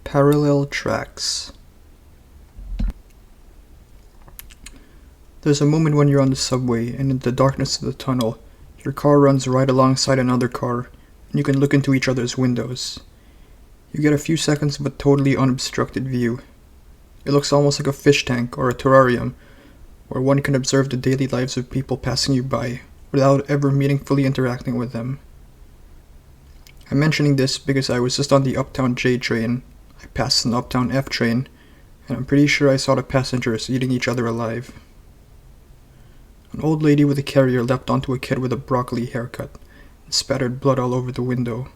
Parallel tracks. There's a moment when you're on the subway and in the darkness of the tunnel, your car runs right alongside another car and you can look into each other's windows. You get a few seconds of a totally unobstructed view. It looks almost like a fish tank or a terrarium where one can observe the daily lives of people passing you by without ever meaningfully interacting with them. I'm mentioning this because I was just on the Uptown J train. I passed an Uptown F train, and I'm pretty sure I saw the passengers eating each other alive. An old lady with a carrier leapt onto a kid with a broccoli haircut and spattered blood all over the window.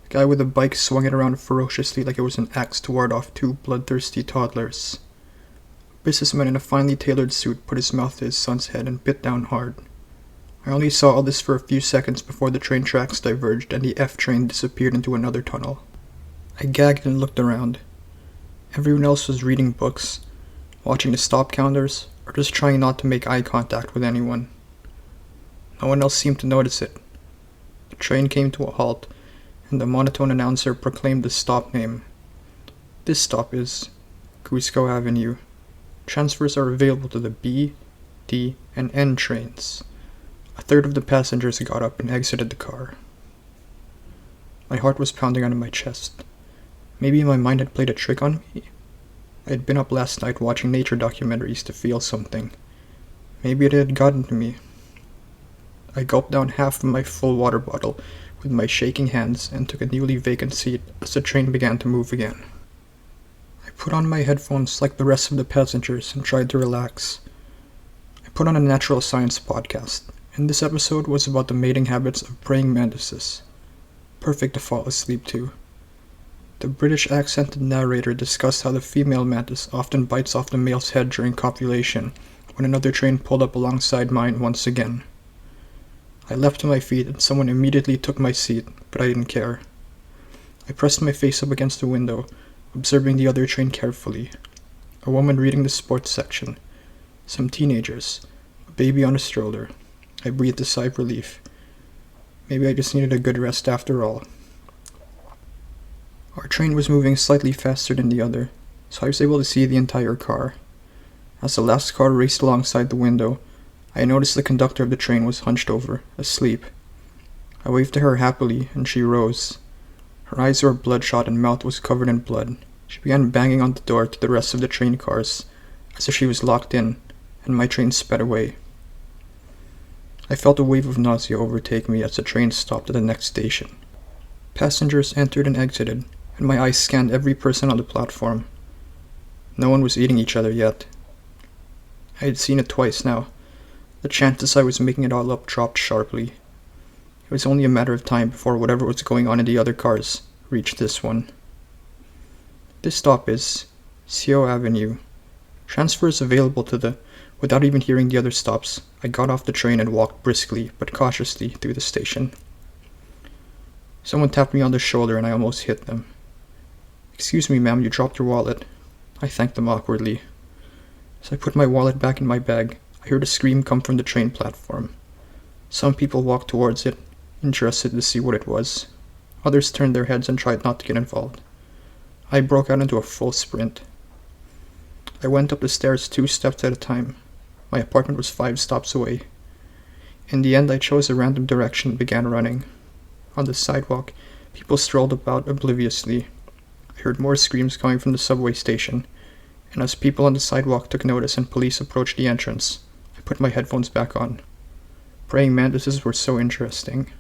The guy with a bike swung it around ferociously like it was an axe to ward off two bloodthirsty toddlers. A businessman in a finely tailored suit put his mouth to his son's head and bit down hard. I only saw all this for a few seconds before the train tracks diverged and the F train disappeared into another tunnel. I gagged and looked around. Everyone else was reading books, watching the stop counters, or just trying not to make eye contact with anyone. No one else seemed to notice it. The train came to a halt, and the monotone announcer proclaimed the stop name. This stop is Cusco Avenue. Transfers are available to the B, D, and N trains. A third of the passengers got up and exited the car. My heart was pounding under my chest. Maybe my mind had played a trick on me. I had been up last night watching nature documentaries to feel something. Maybe it had gotten to me. I gulped down half of my full water bottle with my shaking hands and took a newly vacant seat as the train began to move again. I put on my headphones like the rest of the passengers and tried to relax. I put on a natural science podcast, and this episode was about the mating habits of praying mantises. Perfect to fall asleep to. The British accented narrator discussed how the female mantis often bites off the male's head during copulation when another train pulled up alongside mine once again. I leapt to my feet and someone immediately took my seat, but I didn't care. I pressed my face up against the window, observing the other train carefully. A woman reading the sports section. Some teenagers. A baby on a stroller. I breathed a sigh of relief. Maybe I just needed a good rest after all. Our train was moving slightly faster than the other, so I was able to see the entire car. As the last car raced alongside the window, I noticed the conductor of the train was hunched over, asleep. I waved to her happily, and she rose. Her eyes were bloodshot and mouth was covered in blood. She began banging on the door to the rest of the train cars, as if she was locked in, and my train sped away. I felt a wave of nausea overtake me as the train stopped at the next station. Passengers entered and exited, and my eyes scanned every person on the platform. No one was eating each other yet. I had seen it twice now. The chances I was making it all up dropped sharply. It was only a matter of time before whatever was going on in the other cars reached this one. This stop is Scio Avenue. Transfers available to the... Without even hearing the other stops, I got off the train and walked briskly but cautiously through the station. Someone tapped me on the shoulder and I almost hit them. "Excuse me, ma'am, you dropped your wallet." I thanked them awkwardly. As I put my wallet back in my bag, I heard a scream come from the train platform. Some people walked towards it, interested to see what it was. Others turned their heads and tried not to get involved. I broke out into a full sprint. I went up the stairs 2 steps at a time. My apartment was 5 stops away. In the end, I chose a random direction and began running. On the sidewalk, people strolled about obliviously. I heard more screams coming from the subway station, and as people on the sidewalk took notice and police approached the entrance, I put my headphones back on. Praying mantises were so interesting.